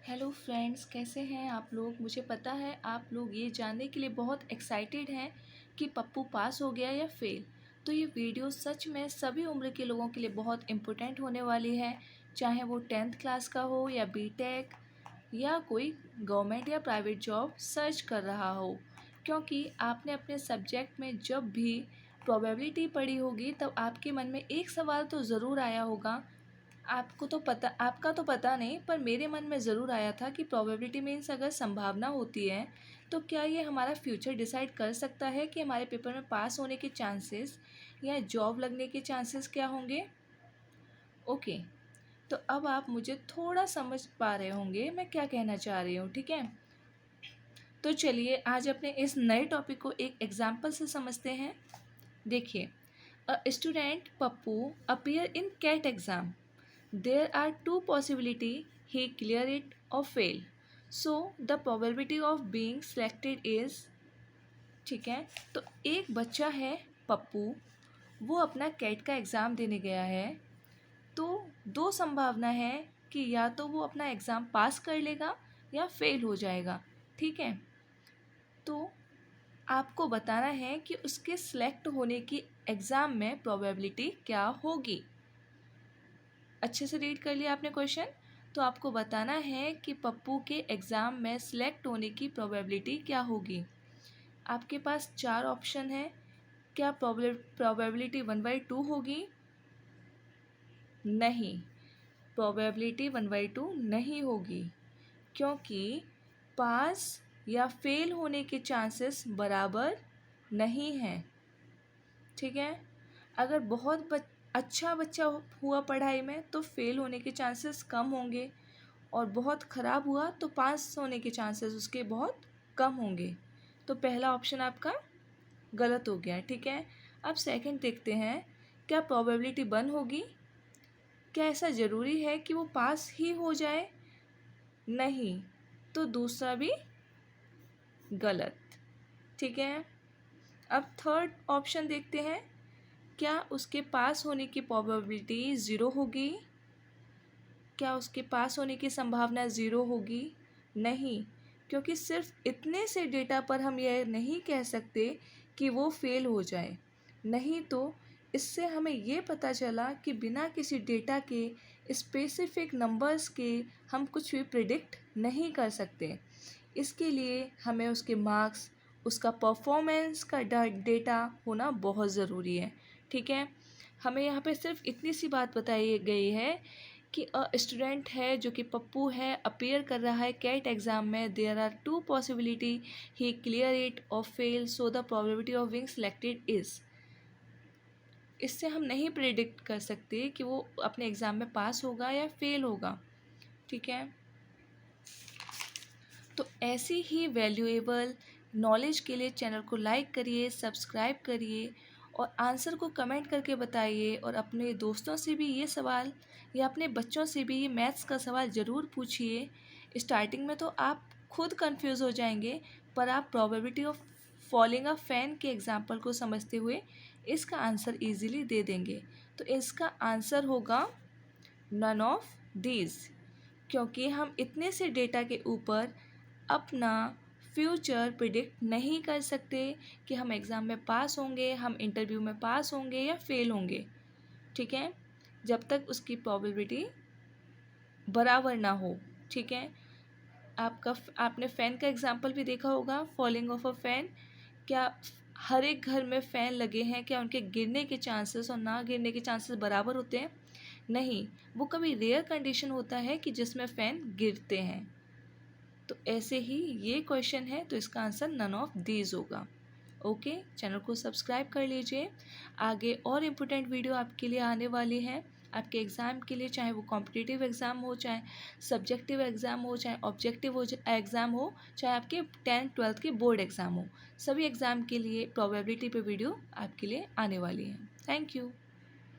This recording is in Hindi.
हेलो फ्रेंड्स, कैसे हैं आप लोग। मुझे पता है आप लोग ये जानने के लिए बहुत एक्साइटेड हैं कि पप्पू पास हो गया या फेल। तो ये वीडियो सच में सभी उम्र के लोगों के लिए बहुत इम्पोर्टेंट होने वाली है, चाहे वो 10th क्लास का हो या बीटेक या कोई गवर्नमेंट या प्राइवेट जॉब सर्च कर रहा हो। क्योंकि आपने अपने सब्जेक्ट में जब भी प्रोबेबिलिटी पढ़ी होगी तब आपके मन में एक सवाल तो ज़रूर आया होगा। आपका तो पता नहीं, पर मेरे मन में ज़रूर आया था कि प्रोबेबिलिटी मीन्स अगर संभावना होती है तो क्या ये हमारा फ्यूचर डिसाइड कर सकता है कि हमारे पेपर में पास होने के चांसेस या जॉब लगने के चांसेस क्या होंगे। ओके, तो अब आप मुझे थोड़ा समझ पा रहे होंगे मैं क्या कहना चाह रही हूँ, ठीक है। तो चलिए आज अपने इस नए टॉपिक को एक एग्जाम्पल से समझते हैं। देखिए, a student Pappu appear in CAT exam. There are two possibilities: he clear it or fail. So the probability of being selected is, ठीक है। तो एक बच्चा है पप्पू, वो अपना कैट का एग्ज़ाम देने गया है। तो दो संभावना है कि या तो वो अपना एग्ज़ाम पास कर लेगा या फेल हो जाएगा, ठीक है। तो आपको बताना है कि उसके सिलेक्ट होने की एग्ज़ाम में प्रोबेबिलिटी क्या होगी। अच्छे से रीड कर लिया आपने क्वेश्चन। तो आपको बताना है कि पप्पू के एग्ज़ाम में सिलेक्ट होने की प्रोबेबिलिटी क्या होगी। आपके पास चार ऑप्शन है। क्या प्रोबेबिलिटी 1/2 होगी? नहीं, प्रोबेबिलिटी 1/2 नहीं होगी, क्योंकि पास या फेल होने के चांसेस बराबर नहीं हैं, ठीक है। अगर बहुत अच्छा बच्चा हुआ पढ़ाई में तो फेल होने के चांसेस कम होंगे, और बहुत ख़राब हुआ तो पास होने के चांसेस उसके बहुत कम होंगे। तो पहला ऑप्शन आपका गलत हो गया, ठीक है। अब सेकंड देखते हैं, क्या प्रोबेबिलिटी 1 होगी? क्या ऐसा ज़रूरी है कि वो पास ही हो जाए? नहीं, तो दूसरा भी गलत, ठीक है। अब थर्ड ऑप्शन देखते हैं, क्या उसके पास होने की प्रोबेबिलिटी 0 होगी? क्या उसके पास होने की संभावना 0 होगी? नहीं, क्योंकि सिर्फ इतने से डेटा पर हम यह नहीं कह सकते कि वो फेल हो जाए। नहीं तो इससे हमें ये पता चला कि बिना किसी डेटा के, स्पेसिफिक नंबर्स के हम कुछ भी प्रिडिक्ट नहीं कर सकते। इसके लिए हमें उसके मार्क्स, उसका परफॉर्मेंस का डेटा होना बहुत ज़रूरी है, ठीक है। हमें यहाँ पे सिर्फ इतनी सी बात बताई गई है कि स्टूडेंट है जो कि पप्पू है, अपीयर कर रहा है कैट एग्ज़ाम में। There are two possibility, he clear it और fail, so the probability of being selected is. इससे हम नहीं प्रिडिक्ट कर सकते कि वो अपने एग्ज़ाम में पास होगा या फेल होगा, ठीक है। तो ऐसी ही वैल्यूएबल नॉलेज के लिए चैनल को लाइक करिए, सब्सक्राइब करिए और आंसर को कमेंट करके बताइए। और अपने दोस्तों से भी ये सवाल या अपने बच्चों से भी ये मैथ्स का सवाल ज़रूर पूछिए। स्टार्टिंग में तो आप खुद कंफ्यूज हो जाएंगे, पर आप probability of falling a fan के एग्जाम्पल को समझते हुए इसका आंसर ईजिली दे देंगे। तो इसका आंसर होगा नन ऑफ दीज, क्योंकि हम इतने से डेटा के ऊपर अपना फ्यूचर प्रिडिक्ट नहीं कर सकते कि हम एग्ज़ाम में पास होंगे, हम इंटरव्यू में पास होंगे या फेल होंगे, ठीक है, जब तक उसकी प्रोबेबिलिटी बराबर ना हो, ठीक है। आपने फ़ैन का एग्जाम्पल भी देखा होगा, फॉलिंग ऑफ अ फ़ैन। क्या हर एक घर में फ़ैन लगे हैं? क्या उनके गिरने के चांसेस और ना गिरने के चांसेस बराबर होते हैं? नहीं, वो कभी रेयर कंडीशन होता है कि जिसमें फ़ैन गिरते हैं। तो ऐसे ही ये क्वेश्चन है, तो इसका आंसर नन ऑफ दीज होगा। ओके, चैनल को सब्सक्राइब कर लीजिए। आगे और इम्पोर्टेंट वीडियो आपके लिए आने वाली हैं आपके एग्ज़ाम के लिए, चाहे वो कॉम्पिटिटिव एग्ज़ाम हो, चाहे सब्जेक्टिव एग्ज़ाम हो, चाहे ऑब्जेक्टिव हो एग्ज़ाम हो, चाहे आपके 10th-12th के बोर्ड एग्ज़ाम हो। सभी एग्ज़ाम के लिए प्रोबेबिलिटी पे वीडियो आपके लिए आने वाली है। Thank you.